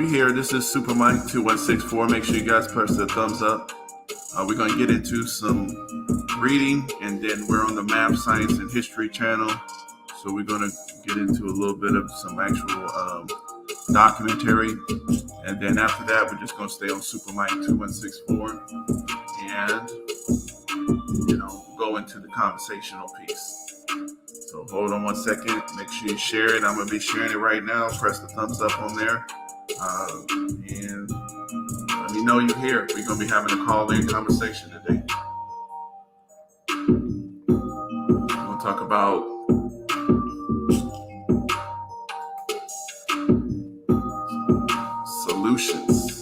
we here. This is Super Mike 2164. Make sure you guys press the thumbs up. We're going to get into some reading, and then we're on the Math, Science, and History channel. So we're going to get into a little bit of some actual documentary. And then after that, we're just going to stay on Super Mike 2164 and, go into the conversational piece. So hold on 1 second. Make sure you share it. I'm going to be sharing it right now. Press the thumbs up on there. And let me know you're here. We're going to be having a call-in conversation today. We're going to talk about solutions.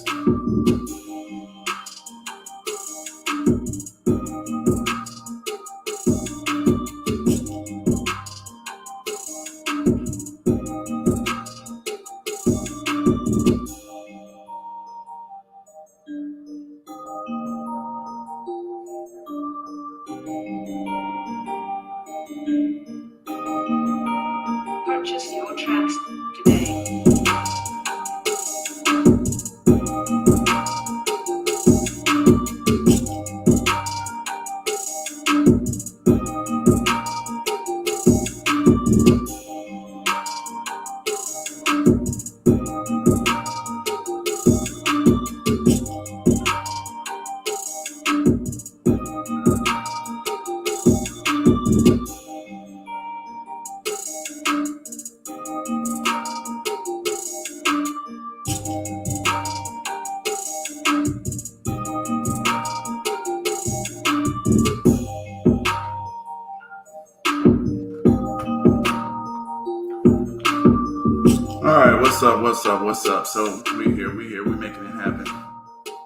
Purchase your tracks today. What's up? So we're here, we're making it happen.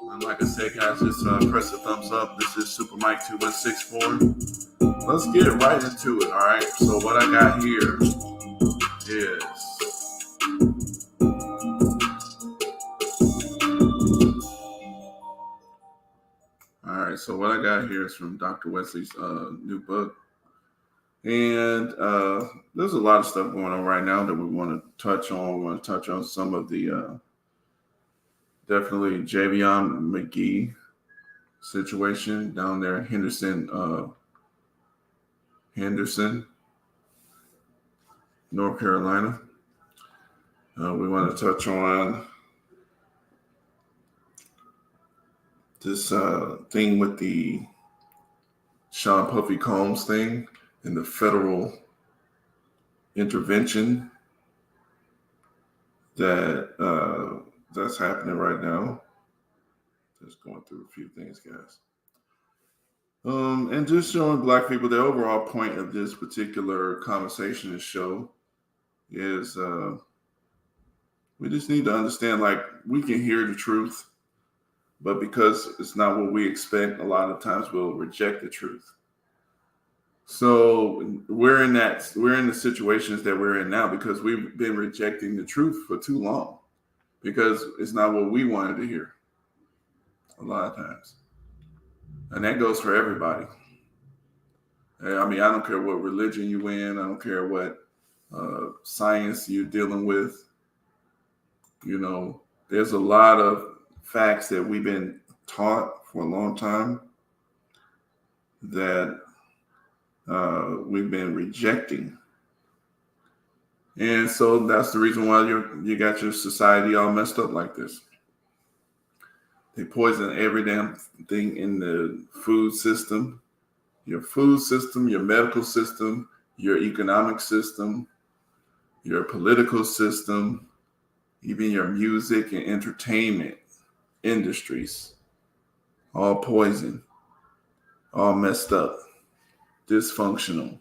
And like I said, guys, just press the thumbs up. This is Super Mike 2164. Let's get right into it, all right? So what I got here is from Dr. Wesley's new book. And there's a lot of stuff going on right now that we want to touch on. We want to touch on some of the definitely Javion McGee situation down there in Henderson, North Carolina. We want to touch on this thing with the Sean Puffy Combs thing and the federal intervention that's happening right now. Just going through a few things, guys. And just showing Black people the overall point of this particular conversation and show is we just need to understand, like, we can hear the truth, but because it's not what we expect, a lot of times we'll reject the truth. So we're in the situations that we're in now because we've been rejecting the truth for too long because it's not what we wanted to hear a lot of times. And that goes for everybody. I mean, I don't care what religion you in. I don't care what science you're dealing with. There's a lot of facts that we've been taught for a long time that we've been rejecting. And so that's the reason why you got your society all messed up like this. They poison every damn thing in the food system, your medical system, your economic system, your political system, even your music and entertainment industries, all poison, all messed up, dysfunctional.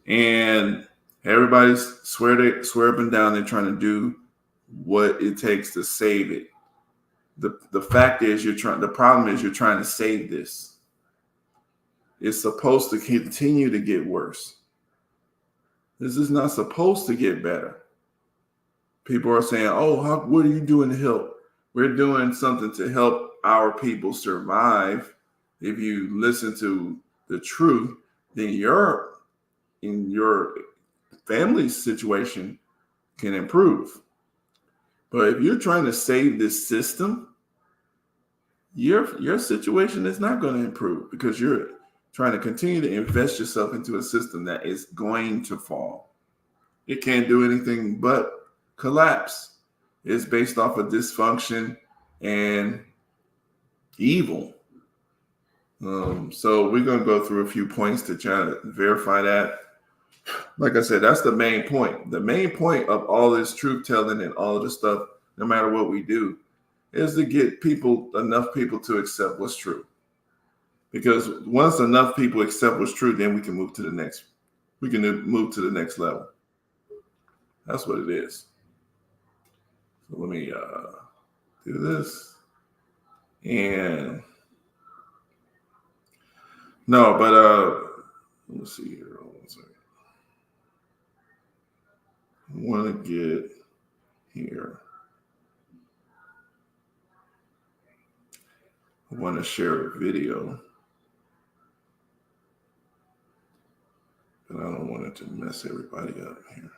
And everybody's swear up and down they're trying to do what it takes to save it. The fact is the problem is you're trying to save this. It's supposed to continue to get worse. This is not supposed to get better. People are saying, oh, what are you doing to help? We're doing something to help our people survive. If you listen to the truth, then your family situation can improve. But if you're trying to save this system, your situation is not going to improve because you're trying to continue to invest yourself into a system that is going to fall. It can't do anything but collapse. It's based off of dysfunction and evil. So we're going to go through a few points to try to verify that. Like I said, that's the main point. The main point of all this truth telling and all of this stuff, no matter what we do, is to get enough people to accept what's true. Because once enough people accept what's true, then we can move to the next. We can move to the next level. That's what it is. So let me do this. And no, but let's see here. Hold on a second. I want to get here. I want to share a video, but I don't want it to mess everybody up here.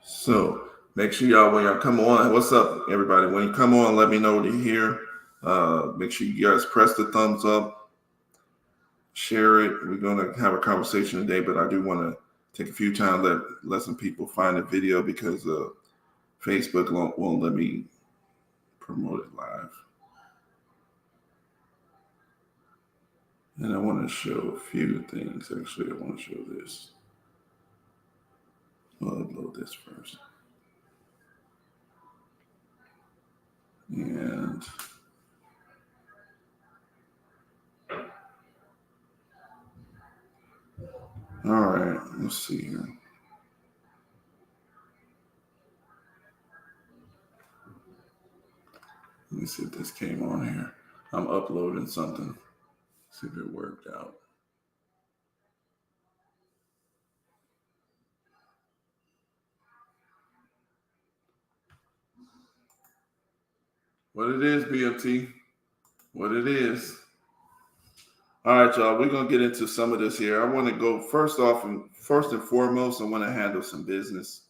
So make sure y'all, when y'all come on, what's up, everybody? When you come on, let me know what you hear. Make sure you guys press the thumbs up, share it. We're going to have a conversation today, but I do want to take a few times, let some people find the video because Facebook won't let me promote it live. And I want to show a few things. Actually, I want to show this. I'll upload this first. And all right, let's see here. Let me see if this came on here. I'm uploading something. See if it worked out. What it is, BFT. What it is. All right, y'all. We're going to get into some of this here. I want to go first and foremost, I want to handle some business.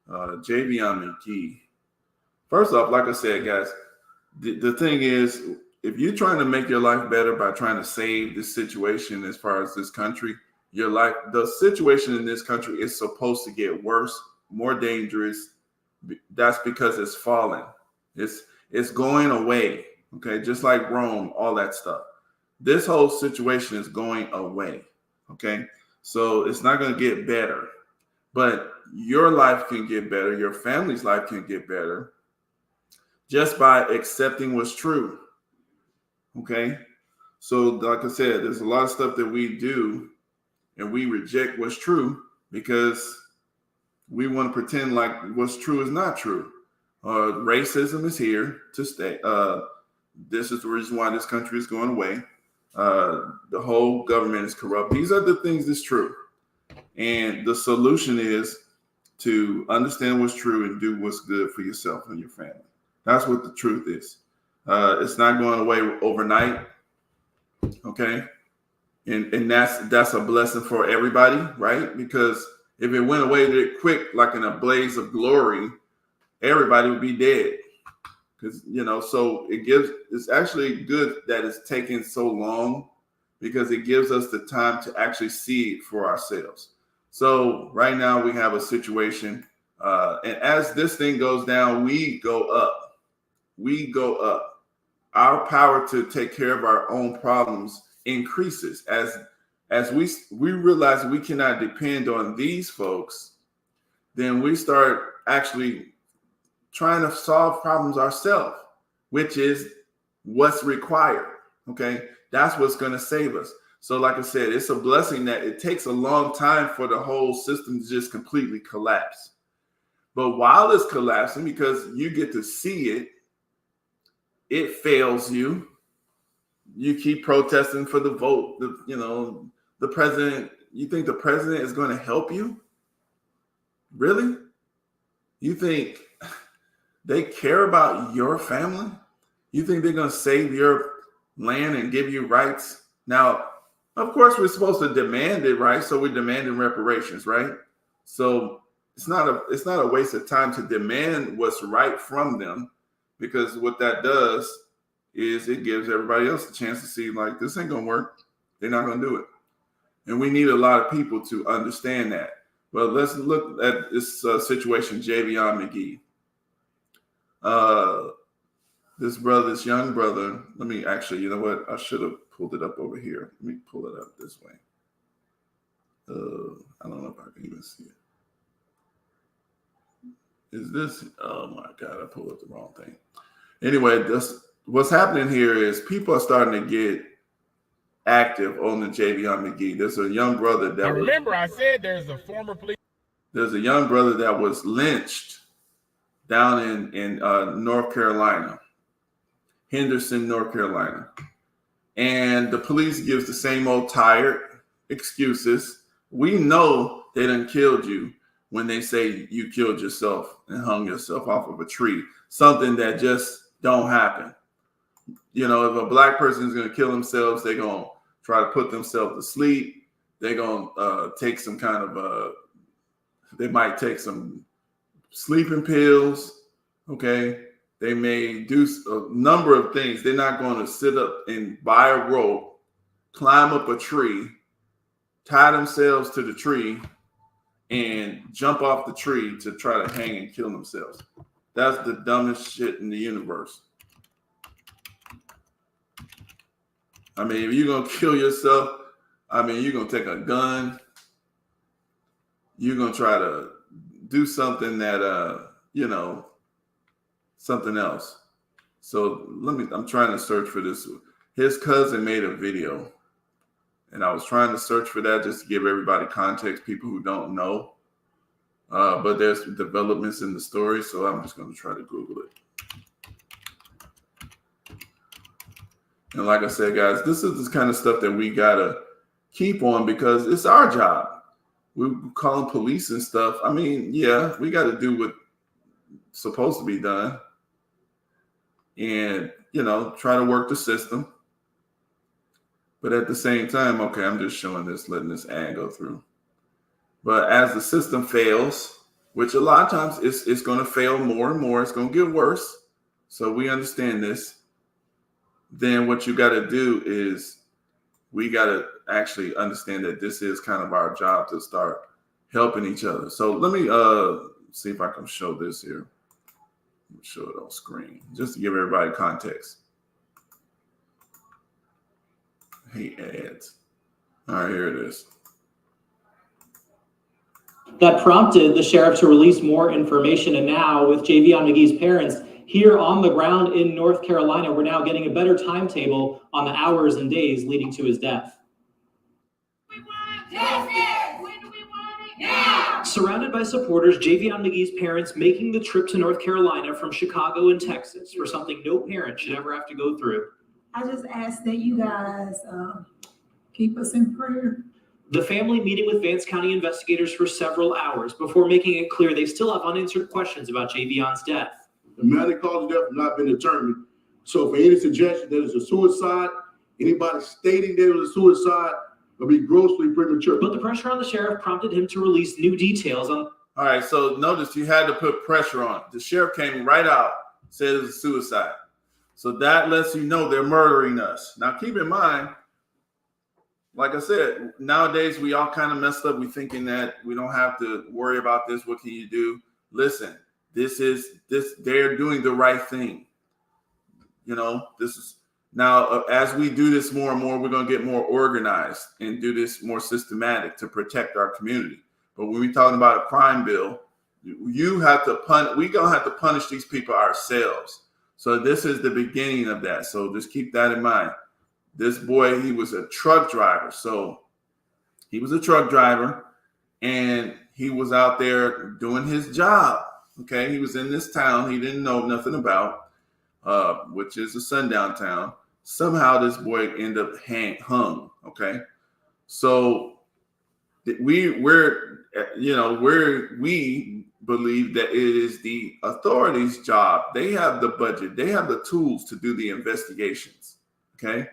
Javion McGee. First off, like I said, guys, the thing is, if you're trying to make your life better by trying to save this situation as far as this country, the situation in this country is supposed to get worse, more dangerous. That's because it's falling. It's going away. Okay, just like Rome, all that stuff. This whole situation is going away. Okay, so it's not going to get better, but your life can get better. Your family's life can get better just by accepting what's true. Okay, so like I said, there's a lot of stuff that we do and we reject what's true because we want to pretend like what's true is not true. Racism is here to stay. This is the reason why this country is going away. The whole government is corrupt. These are the things that's true. And the solution is to understand what's true and do what's good for yourself and your family. That's what the truth is. It's not going away overnight. Okay. And that's a blessing for everybody, right? Because if it went away quick, like in a blaze of glory, everybody would be dead. Because, so it's actually good that it's taken so long because it gives us the time to actually see it for ourselves. So right now we have a situation, and as this thing goes down, we go up. We go up. Our power to take care of our own problems increases as we realize we cannot depend on these folks. Then we start actually trying to solve problems ourselves, which is what's required. Okay, that's what's going to save us. So like I said, it's a blessing that it takes a long time for the whole system to just completely collapse. But while it's collapsing, because you get to see it, it fails you. You keep protesting for the vote. The president, you think the president is going to help you? Really? You think they care about your family? You think they're going to save your land and give you rights? Now, Of course, we're supposed to demand it, right? So we're demanding reparations, right? So it's not a waste of time to demand what's right from them, because what that does is it gives everybody else a chance to see, like, this ain't gonna work. They're not gonna do it, and we need a lot of people to understand that. But let's look at this situation, Javion McGee. This young brother. Let me actually, you know what? I should have pulled it up over here. Let me pull it up this way. I don't know if I can even see it. Is this? Oh my God, I pulled up the wrong thing. Anyway, what's happening here is people are starting to get active on the Javion McGee. There's a young brother that I said there's a former police. There's a young brother that was lynched down in North Carolina, Henderson, North Carolina. And the police gives the same old tired excuses. We know they done killed you when they say you killed yourself and hung yourself off of a tree, something that just don't happen. You know, if a black person is going to kill themselves, they're going to try to put themselves to sleep. They're going to take some kind of, they might take some sleeping pills, okay? They may do a number of things. They're not going to sit up and buy a rope, climb up a tree, tie themselves to the tree, and jump off the tree to try to hang and kill themselves. That's the dumbest shit in the universe. I mean, if you're going to kill yourself, I mean, you're going to take a gun. You're going to try to do something that, you know, something else. So I'm trying to search for this. His cousin made a video, and I was trying to search for that just to give everybody context, people who don't know. But there's developments in the story, so I'm just going to try to Google it. And like I said, guys, this is the kind of stuff that we got to keep on because it's our job. We call them police and stuff. I mean, yeah, we got to do what's supposed to be done. And, you know, try to work the system. But at the same time, okay, I'm just showing this, letting this ad go through. But as the system fails, which a lot of times it's going to fail more and more, it's going to get worse. So we understand this. Then what you got to do is we got to actually understand that this is kind of our job to start helping each other. So let me see if I can show this here. Show it on screen just to give everybody context. Hate ads. All right, here it is. That prompted the sheriff to release more information. And now with Javion McGee's parents here on the ground in North Carolina, we're now getting a better timetable on the hours and days leading to his death. We want justice. When do we want it? Now. Surrounded by supporters, Javion McGee's parents making the trip to North Carolina from Chicago and Texas for something no parent should ever have to go through. I just ask that you guys keep us in prayer. The family meeting with Vance County investigators for several hours before making it clear they still have unanswered questions about Javion's death. The medical cause of death has not been determined. So for any suggestion that it's a suicide, anybody stating that it was a suicide will be grossly premature. But the pressure on the sheriff prompted him to release new details on. All right, so notice you had to put pressure on. The sheriff came right out, said it was a suicide. So that lets you know they're murdering us. Now keep in mind, like I said, nowadays we all kind of messed up. We thinking that we don't have to worry about this. What can you do? Listen, they're doing the right thing. You know, this is now as we do this more and more, we're going to get more organized and do this more systematic to protect our community. But when we're talking about a crime bill, you have to we're going to have to punish these people ourselves. So this is the beginning of that. So just keep that in mind. This boy, he was a truck driver. So he was a truck driver and he was out there doing his job. Okay. He was in this town he didn't know nothing about, which is a sundown town. Somehow this boy ended up hung. Okay. So we believe that it is the authorities' job. They have the budget. They have the tools to do the investigations. Okay.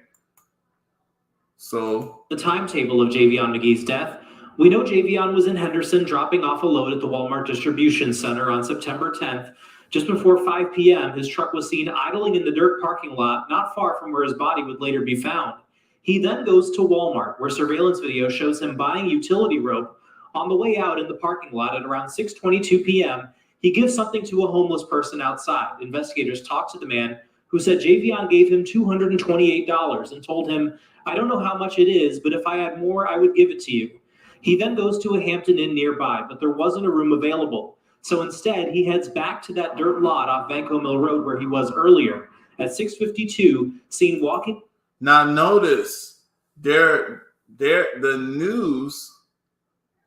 So the timetable of Javion McGee's death, we know Javion was in Henderson dropping off a load at the Walmart distribution center on September 10th. Just before 5 p.m., his truck was seen idling in the dirt parking lot, not far from where his body would later be found. He then goes to Walmart, where surveillance video shows him buying utility rope. On the way out in the parking lot at around 6:22 p.m., he gives something to a homeless person outside. Investigators talked to the man, who said Javion gave him $228 and told him, "I don't know how much it is, but if I had more, I would give it to you." He then goes to a Hampton Inn nearby, but there wasn't a room available. So instead, he heads back to that dirt lot off Vanco Mill Road where he was earlier. At 6:52, seen walking. now notice the news,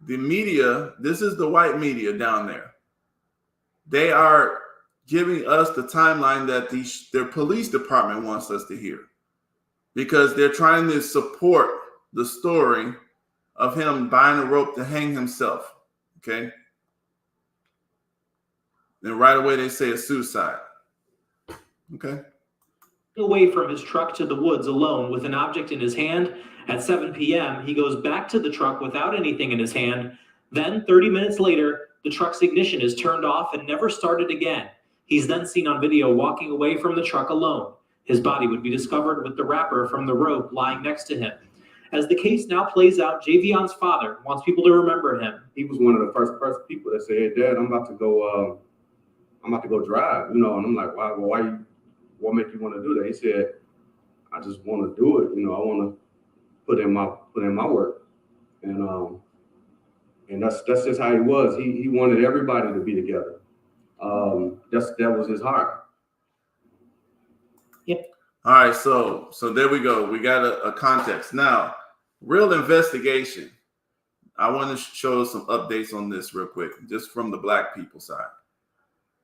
the media, this is the white media down there. They are giving us the timeline that their police department wants us to hear, because they're trying to support the story of him buying a rope to hang himself. Okay. Then right away they say it's suicide. Okay. Away from his truck to the woods alone with an object in his hand. At 7 p.m., he goes back to the truck without anything in his hand. Then 30 minutes later, the truck's ignition is turned off and never started again. He's then seen on video walking away from the truck alone. His body would be discovered with the wrapper from the rope lying next to him. As the case now plays out, Javion's father wants people to remember him. He was one of the first people that said, "Hey, Dad, I'm about to go drive," and I'm like, "Why? What make you want to do that?" He said, "I just want to do it. I want to put in my work," and that's just how he was. He wanted everybody to be together. That was his heart. Yep. All right, so there we go. We got a context now. Real investigation. I want to show some updates on this real quick, just from the black people side.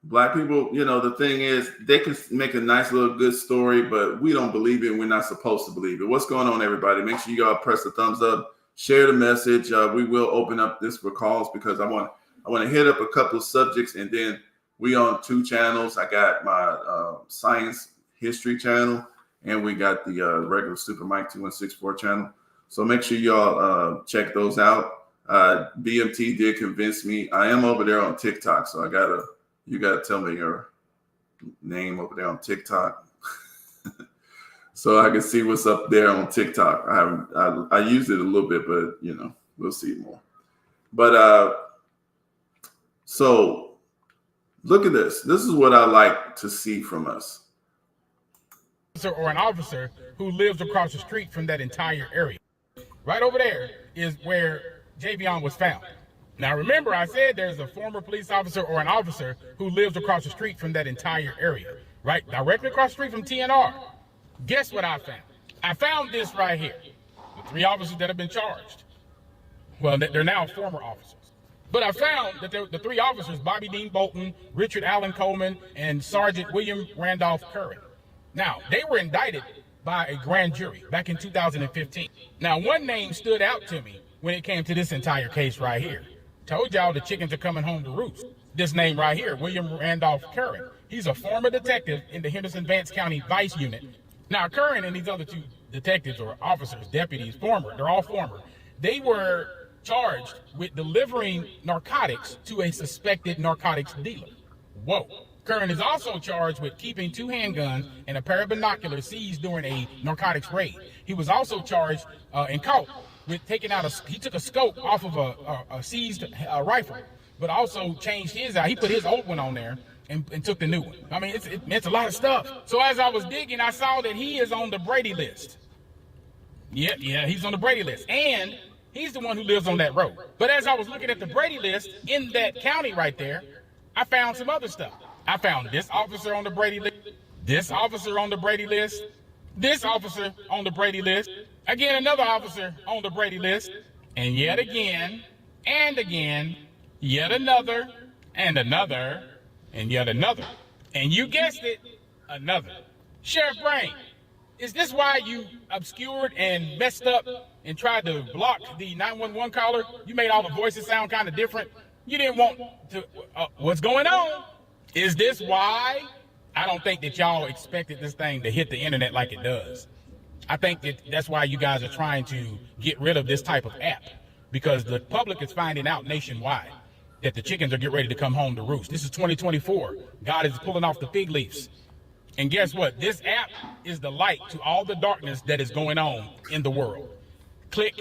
Black people, the thing is, they can make a nice little good story, but we don't believe it. We're not supposed to believe it. What's going on, everybody? Make sure you all press the thumbs up, share the message. We will open up this for calls, because I want to hit up a couple of subjects, and then we on 2 channels. I got my science history channel, and we got the regular Super Mike 2164 channel. So make sure y'all check those out. BMT did convince me. I am over there on TikTok, so you gotta tell me your name over there on TikTok, so I can see what's up there on TikTok. I used it a little bit, but we'll see more. But so look at this. This is what I like to see from us. Or an officer who lives across the street from that entire area. Right over there is where Javion was found. Now, remember, I said there's a former police officer or an officer who lives across the street from that entire area, right? Directly across the street from TNR. Guess what I found? I found this right here. The 3 officers that have been charged. Well, they're now former officers. But I found that the 3 officers, Bobby Dean Bolton, Richard Allen Coleman, and Sergeant William Randolph Curran. Now, they were indicted by a grand jury back in 2015. Now, one name stood out to me when it came to this entire case right here. Told y'all the chickens are coming home to roost. This name right here, William Randolph Curran. He's a former detective in the Henderson-Vance County Vice Unit. Now, Curran and these other 2 detectives or officers, deputies, they're all former. They were charged with delivering narcotics to a suspected narcotics dealer. Whoa. Curran is also charged with keeping 2 handguns and a pair of binoculars seized during a narcotics raid. He was also charged and caught with taking out he took a scope off of a seized rifle, but also changed his out. He put his old one on there and took the new one. I mean, it's a lot of stuff. So as I was digging, I saw that he is on the Brady list. Yeah, he's on the Brady list. And he's the one who lives on that road. But as I was looking at the Brady list in that county right there, I found some other stuff. I found this officer on the Brady list, this officer on the Brady list, this officer on the Brady list, again, another officer on the Brady list, and yet again, and again, yet another, and another, and yet another. And you guessed it, another. Sheriff Brain, is this why you obscured and messed up and tried to block the 911 caller? You made all the voices sound kind of different. You didn't want to, what's going on? Is this why? I don't think that y'all expected this thing to hit the internet like it does. I think that's why you guys are trying to get rid of this type of app, because the public is finding out nationwide that the chickens are getting ready to come home to roost. This is 2024. God is pulling off the fig leaves. And guess what? This app is the light to all the darkness that is going on in the world. Click.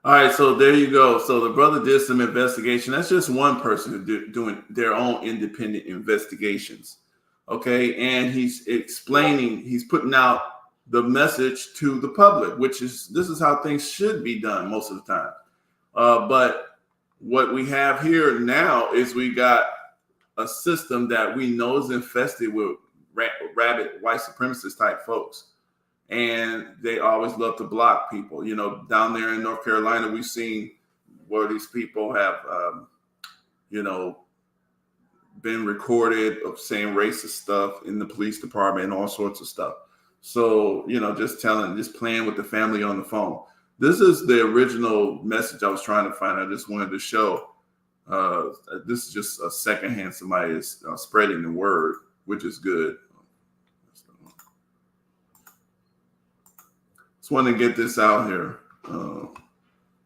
All right, so there you go. So the brother did some investigation. That's just one person doing their own independent investigations. Okay, and he's explaining, he's putting out the message to the public, this is how things should be done most of the time. But what we have here now is we got a system that we know is infested with rabid white supremacist type folks. And they always love to block people. You know, down there in North Carolina, we've seen where these people have, been recorded of saying racist stuff in the police department and all sorts of stuff. So, just playing with the family on the phone. This is the original message I was trying to find. I just wanted to show. This is just a secondhand. Somebody is spreading the word, which is good. Just want to get this out here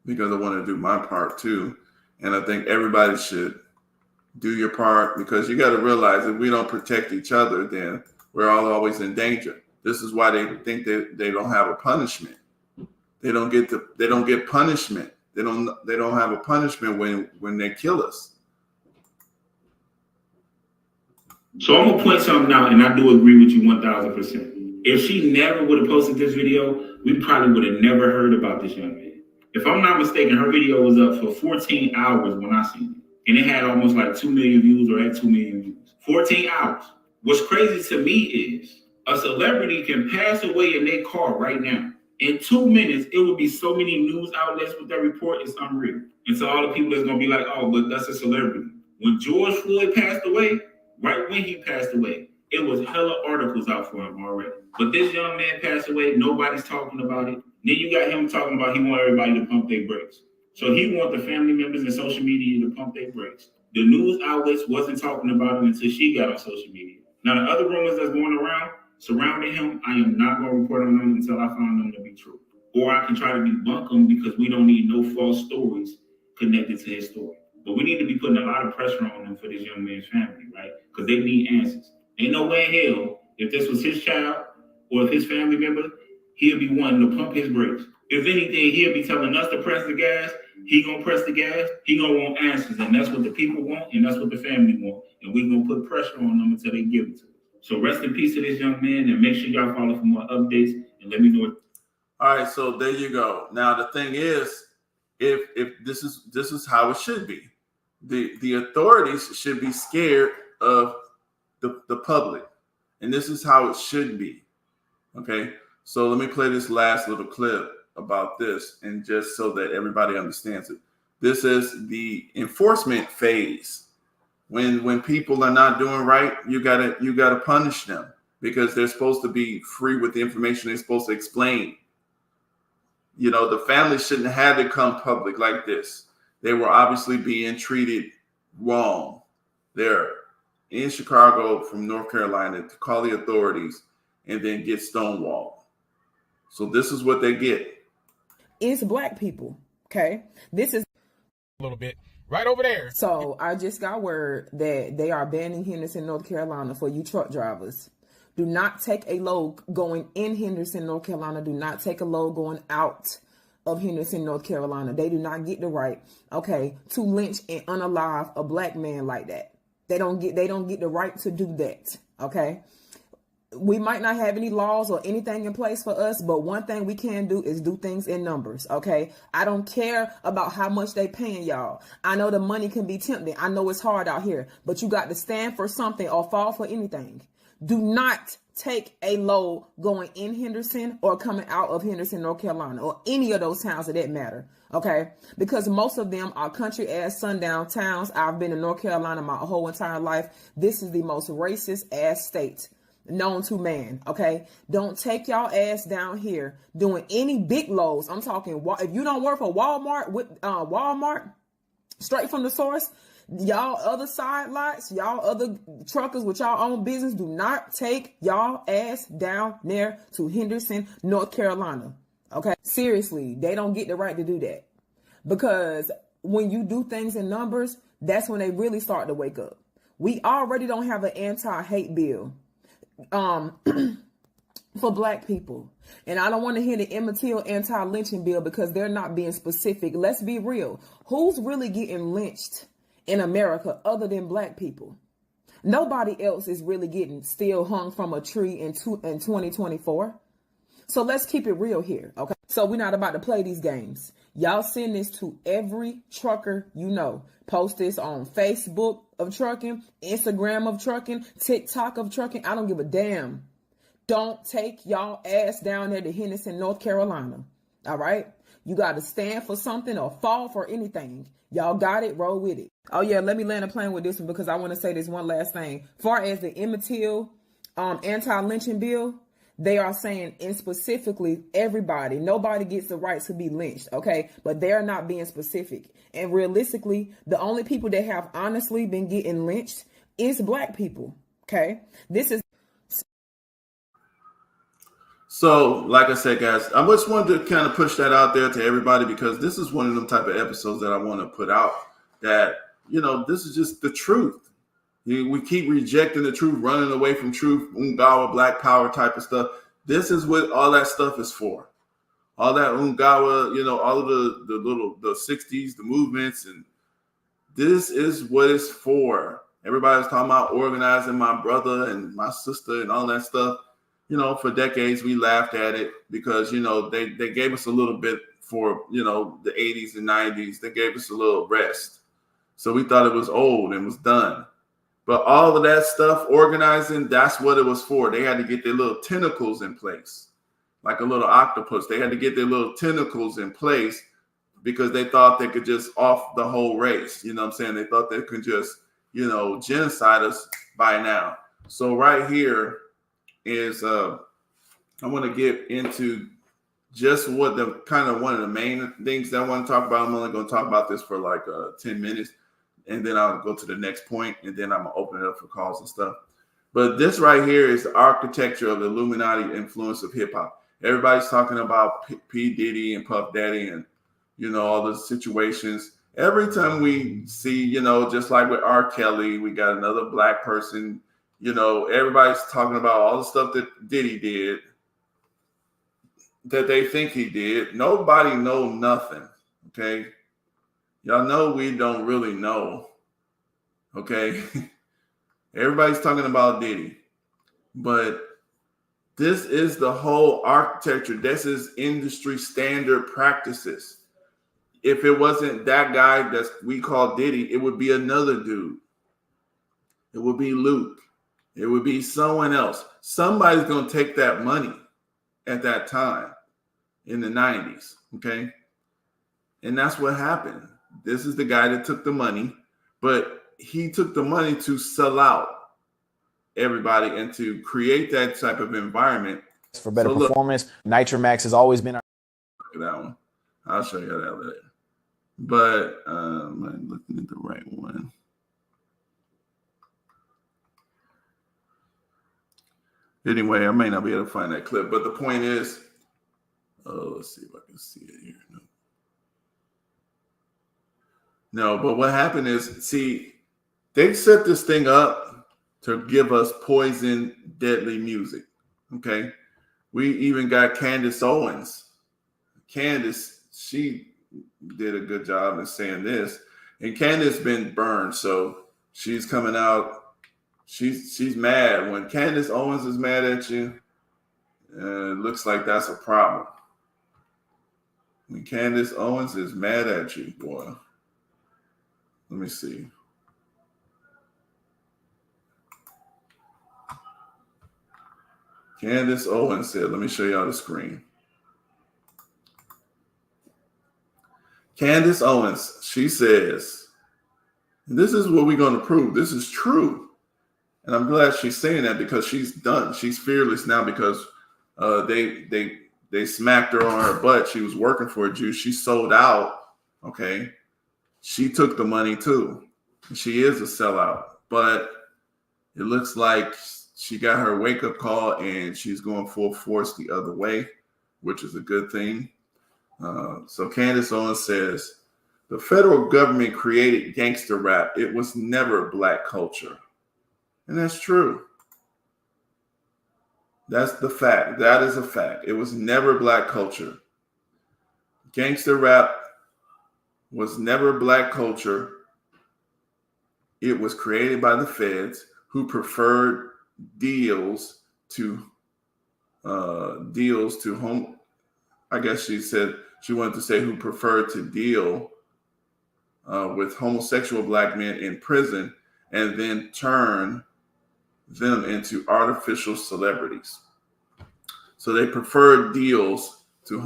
because I want to do my part too. And I think everybody should do your part, because you got to realize if we don't protect each other, then we're all always in danger. This is why they think that they don't have a punishment. They don't get punishment. They don't have a punishment when they kill us. So I'm gonna point something out, and I do agree with you 1,000%. If she never would have posted this video, we probably would have never heard about this young man. If I'm not mistaken, her video was up for 14 hours when I seen it, and it had almost like 2 million views, or had 2 million views. 14 hours. What's crazy to me is a celebrity can pass away in their car right now. In 2 minutes, it would be so many news outlets with that report, it's unreal. And so all the people that's gonna be like, oh, but that's a celebrity. When George Floyd passed away, right when he passed away, it was hella articles out for him already. But this young man passed away, nobody's talking about it. Then you got him talking about he want everybody to pump their brakes. So he want the family members and social media to pump their brakes. The news outlets wasn't talking about it until she got on social media. Now the other rumors that's going around surrounding him, I am not going to report on them until I find them to be true. Or I can try to debunk them, because we don't need no false stories connected to his story. But we need to be putting a lot of pressure on them for this young man's family, right? Because they need answers. Ain't no way in hell, if this was his child or if his family member, he'll be wanting to pump his brakes. If anything, he'll be telling us to press the gas. He gonna press the gas. He gonna want answers, and that's what the people want, and that's what the family want. And we gonna put pressure on them until they give it to us. So rest in peace to this young man, and make sure y'all follow for more updates, and let me know it. All right, so there you go. Now the thing is, if this is how it should be, the authorities should be scared of the public, and this is how it should be. Okay, so let me play this last little clip about this, and just so that everybody understands it. This is the enforcement phase. When people are not doing right, you gotta punish them, because they're supposed to be free with the information they're supposed to explain. The family shouldn't have to come public like this. They were obviously being treated wrong. They're in Chicago from North Carolina to call the authorities and then get stonewalled. So this is what they get. It's black people. Okay. This is A little bit. Right over there. So I just got word that they are banning Henderson, North Carolina for you truck drivers. Do not take a load going in Henderson, North Carolina. Do not take a load going out of Henderson, North Carolina. They do not get the right, to lynch and unalive a black man like that. They don't get the right to do that. Okay. We might not have any laws or anything in place for us, but one thing we can do is do things in numbers. Okay. I don't care about how much they paying y'all. I know the money can be tempting. I know it's hard out here, but you got to stand for something or fall for anything. Do not take a load going in Henderson or coming out of Henderson, North Carolina, or any of those towns of that matter. Okay. Because most of them are country ass sundown towns. I've been in North Carolina my whole entire life. This is the most racist ass state known to man. Okay. Don't take y'all ass down here doing any big loads. I'm talking, if you don't work for Walmart straight from the source, Y'all other side lots, y'all other truckers with y'all own business, do not take y'all ass down there to Henderson, North Carolina. Okay? Seriously, they don't get the right to do that. Because when you do things in numbers, that's when they really start to wake up. We already don't have an anti-hate bill for black people. And I don't want to hear the Emmett Till anti-lynching bill because they're not being specific. Let's be real. Who's really getting lynched in America other than black people? Nobody else is really getting still hung from a tree in 2024. So let's keep it real here, okay? So we're not about to play these games. Y'all send this to every trucker you know. Post this on Facebook of trucking, Instagram of trucking, TikTok of trucking. I don't give a damn. Don't take y'all ass down there to Henderson, North Carolina. All right? You got to stand for something or fall for anything. Y'all got it? Roll with it. Oh, yeah, let me land a plane with this one because I want to say this one last thing. Far as the Emmett Till anti-lynching bill, they are saying in specifically everybody, nobody gets the right to be lynched, okay? But they're not being specific. And realistically, the only people that have honestly been getting lynched is black people, okay? This is. So, like I said, guys, I just wanted to kind of push that out there to everybody because this is one of them type of episodes that I want to put out that, you know, this is just the truth. We keep rejecting the truth, running away from truth, Ungawa, Black Power type of stuff. This is what all that stuff is for. All that Ungawa, you know, all of the 60s, the movements, and this is what it's for. Everybody's talking about organizing my brother and my sister and all that stuff. You know, for decades we laughed at it because, you know, they gave us a little bit for, you know, the 80s and 90s. They gave us a little rest. So we thought it was old and was done. But all of that stuff, organizing, that's what it was for. They had to get their little tentacles in place, like a little octopus. They had to get their little tentacles in place because they thought they could just off the whole race. You know what I'm saying? They thought they could just, you know, genocide us by now. So right here is, I want to get into just what the kind of one of the main things that I want to talk about. I'm only going to talk about this for like 10 minutes. And then I'll go to the next point, and then I'm going to open it up for calls and stuff. But this right here is the architecture of the Illuminati influence of hip-hop. Everybody's talking about P. Diddy and Puff Daddy and, you know, all the situations. Every time we see, you know, just like with R. Kelly, we got another black person, you know, everybody's talking about all the stuff that Diddy did, that they think he did. Nobody know nothing, okay? Y'all know we don't really know, okay? Everybody's talking about Diddy, but this is the whole architecture. This is industry standard practices. If it wasn't that guy that we call Diddy, it would be another dude. It would be Luke. It would be someone else. Somebody's going to take that money at that time in the 90s, okay? And that's what happened. This is the guy that took the money, but he took the money to sell out everybody and to create that type of environment. For better performance, Nitromax has always been our... Look at that one. I'll show you that later. But I'm looking at the right one. Anyway, I may not be able to find that clip, but the point is, let's see if I can see it here. No, but what happened is, see, they set this thing up to give us poison, deadly music. Okay. We even got Candace Owens. Candace, she did a good job in saying this. And Candace been burned, so she's coming out. She's mad. When Candace Owens is mad at you, it looks like that's a problem. When Candace Owens is mad at you, boy. Let me see. Candace Owens said, let me show y'all the screen. Candace Owens, she says, this is what we're going to prove. This is true. And I'm glad she's saying that because she's done. She's fearless now because they smacked her on her butt. She was working for a Jew. She sold out. Okay. She took the money too. She is a sellout, but it looks like she got her wake-up call and she's going full force the other way, which is a good thing. So Candace Owens says, the federal government created gangster rap. It was never black culture. And that's true. That's the fact. That is a fact. It was never black culture. Gangster rap was never black culture. It was created by the feds, who preferred deals to home. I guess she said she wanted to say who preferred to deal with homosexual black men in prison and then turn them into artificial celebrities. So they preferred deals to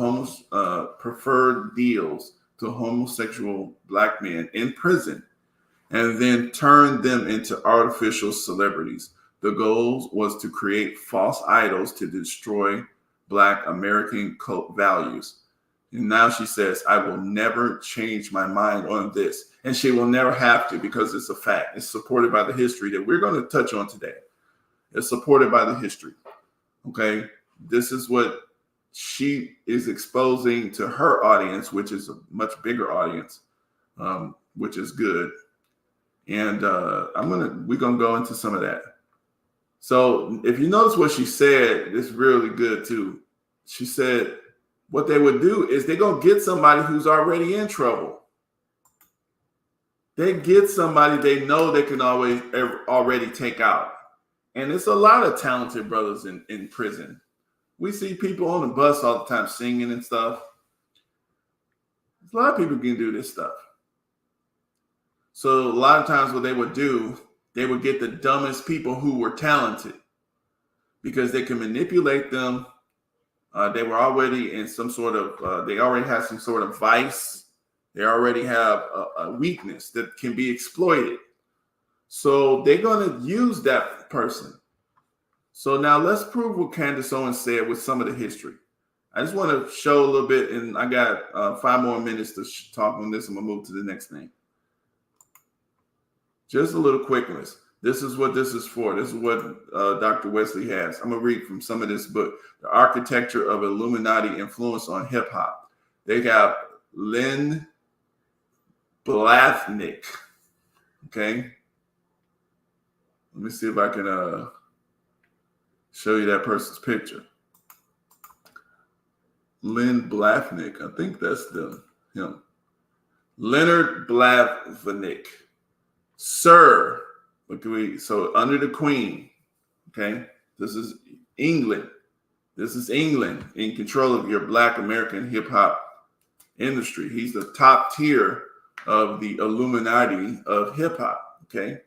homosexual black men in prison and then turned them into artificial celebrities. The goal was to create false idols to destroy Black American cult values. And now she says, I will never change my mind on this. And she will never have to, because it's a fact. It's supported by the history that we're going to touch on today. It's supported by the history. Okay? This is what she is exposing to her audience, which is a much bigger audience, which is good. And we're gonna go into some of that. So if you notice what she said, it's really good too. She said what they would do is they're gonna get somebody who's already in trouble. They get somebody they know they can already take out. And it's a lot of talented brothers in prison. We see people on the bus all the time singing and stuff. A lot of people can do this stuff. So a lot of times what they would do, they would get the dumbest people who were talented because they can manipulate them. They were already in some sort of, they already have some sort of vice. They already have a weakness that can be exploited. So they're going to use that person. So now let's prove what Candace Owens said with some of the history. I just want to show a little bit, and I got 5 more minutes to talk on this. I'm going to move to the next thing. Just a little quickness. This is what this is for. This is what Dr. Wesley has. I'm going to read from some of this book, The Architecture of Illuminati Influence on Hip Hop. They got Lynn Blathnick. Okay. Let me see if I can show you that person's picture. Lynn Blathnick. I think that's him. Leonard Blathnick. Sir, so under the Queen, okay? This is England. This is England in control of your Black American hip hop industry. He's the top tier of the Illuminati of hip hop, okay?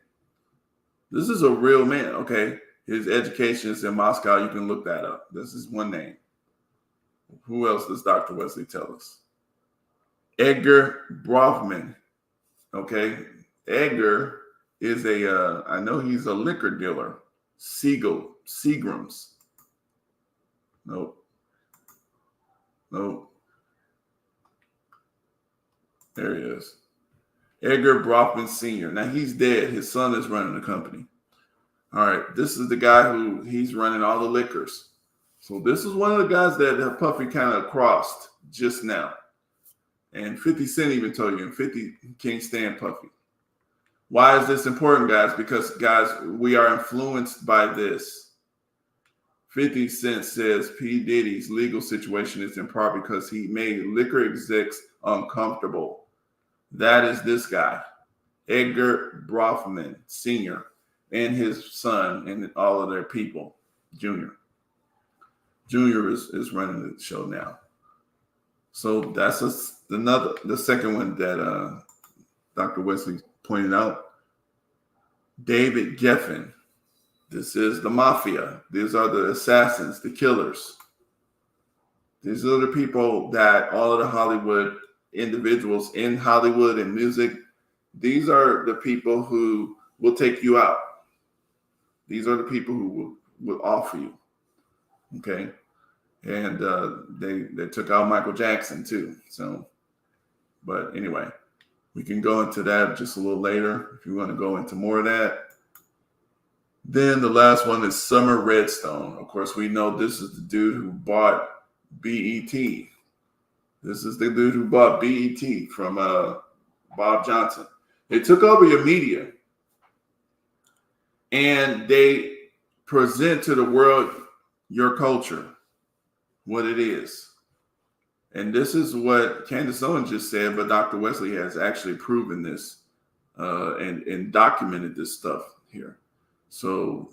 This is a real man, okay? His education is in Moscow. You can look that up. This is one name. Who else does Dr. Wesley tell us? Edgar Brofman, okay? Edgar is I know he's a liquor dealer. Seagrams. Nope. There he is. Edgar Brofman Sr. Now he's dead. His son is running the company. All right. This is the guy who he's running all the liquors. So this is one of the guys that Puffy kind of crossed just now. And 50 Cent even told you, and 50 can't stand Puffy. Why is this important, guys? Because, guys, we are influenced by this. 50 Cent says P. Diddy's legal situation is in part because he made liquor execs uncomfortable. That is this guy, Edgar Brofman Sr., and his son and all of their people, Junior. Junior is running the show now. So that's the second one that Dr. Wesley pointed out. David Geffen. This is the mafia. These are the assassins, the killers. These are the people that all of the Hollywood individuals in Hollywood and music, these are the people who will take you out. These are the people who will offer you. Okay. And they took out Michael Jackson too. So, but anyway. We can go into that just a little later if you want to go into more of that. Then the last one is Summer Redstone. Of course, we know this is the dude who bought BET. This is the dude who bought BET from Bob Johnson. They took over your media and they present to the world your culture, what it is. And this is what Candace Owens just said, but Dr. Wesley has actually proven this and documented this stuff here. So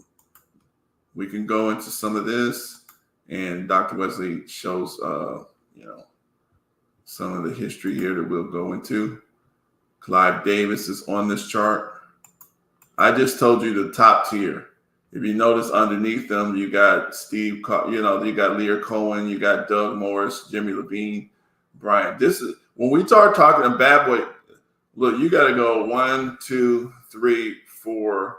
we can go into some of this, and Dr. Wesley shows, some of the history here that we'll go into. Clive Davis is on this chart. I just told you the top tier. If you notice underneath them, you got Steve, you got Lear Cohen, you got Doug Morris, Jimmy Levine, Brian. This is when we start talking a bad boy. Look, you got to go 1, 2, 3, 4,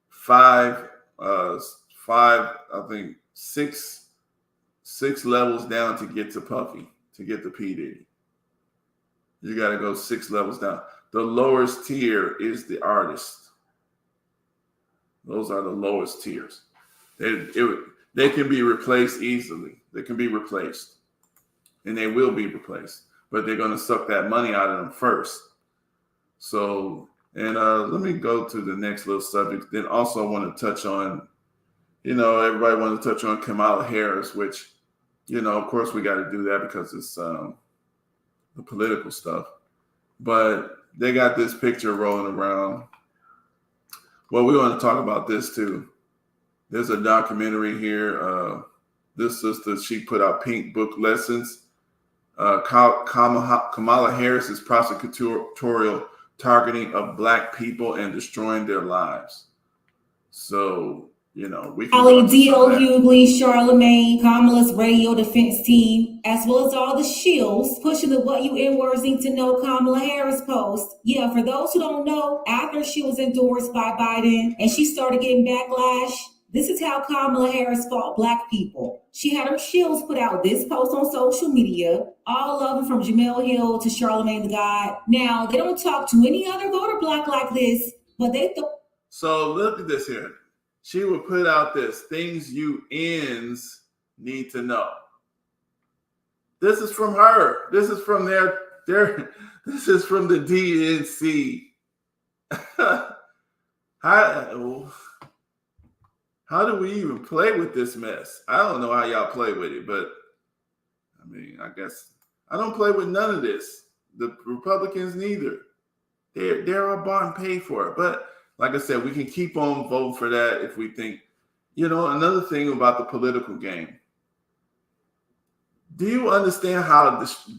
5, 5. I think six levels down to get to Puffy, to get to P. Diddy. You got to go 6 levels down. The lowest tier is the artist. Those are the lowest tiers. They can be replaced easily. They can be replaced. And they will be replaced. But they're going to suck that money out of them first. So, and let me go to the next little subject. Then also I want to touch on, everybody wants to touch on Kamala Harris, which, of course we got to do that because it's the political stuff. But they got this picture rolling around. Well, we want to talk about this too. There's a documentary here. This sister, she put out Pink Book Lessons. Kamala Harris's prosecutorial targeting of Black people and destroying their lives. So, we can. Ali, D.O. Hughley, Charlemagne, Kamala's radio defense team, as well as all the shills pushing the What You N-Words Need to Know Kamala Harris post. Yeah, for those who don't know, after she was endorsed by Biden and she started getting backlash, this is how Kamala Harris fought Black people. She had her shills put out this post on social media, all of them from Jamel Hill to Charlemagne the God. Now, they don't talk to any other voter Black like this, but they So look at this here. She would put out this, things you ends need to know. This is from her. This is from this is from the DNC. How do we even play with this mess? I don't know how y'all play with it, but I mean, I guess I don't play with none of this. The Republicans neither. They're all bought and paid for it. But like I said, we can keep on voting for that if we think, another thing about the political game. Do you understand how this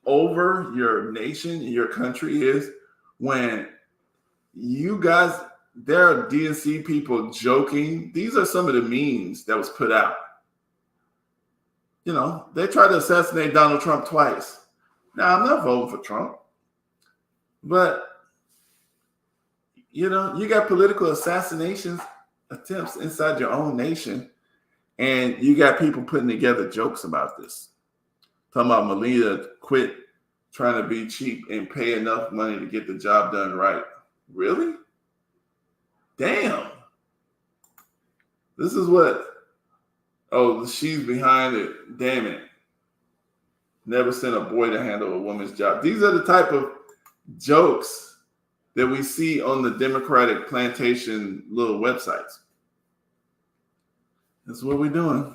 over your nation, your country is when you guys, there are DNC people joking. These are some of the memes that was put out. They tried to assassinate Donald Trump twice. Now, I'm not voting for Trump, but you got political assassinations attempts inside your own nation, and you got people putting together jokes about this. Talking about Melina quit trying to be cheap and pay enough money to get the job done right. Really? Damn. This is what, she's behind it. Damn it. Never sent a boy to handle a woman's job. These are the type of jokes that we see on the Democratic plantation little websites. That's what we're doing.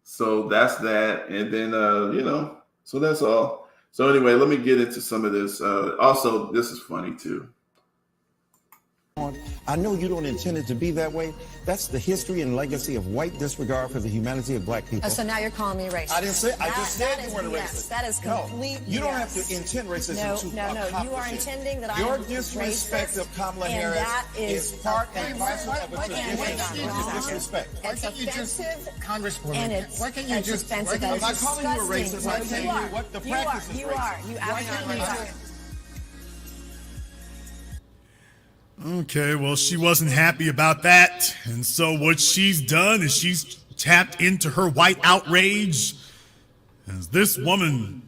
So that's that. And then, so that's all. So anyway, let me get into some of this. Also, this is funny too. I know you don't intend it to be that way. That's the history and legacy of white disregard for the humanity of Black people. So now you're calling me racist. I didn't say. I just said you weren't racist. That is complete. No, you don't have to intend racism to accomplish you are intending that I am Your disrespect of Kamala Harris is part and parcel of a tradition of disrespect. It's offensive, Congresswoman. Why can't you just? I'm not calling you a racist. I'm telling you what the practice is. You are. You absolutely are. Okay, well, she wasn't happy about that. And so what she's done is she's tapped into her white outrage. As this woman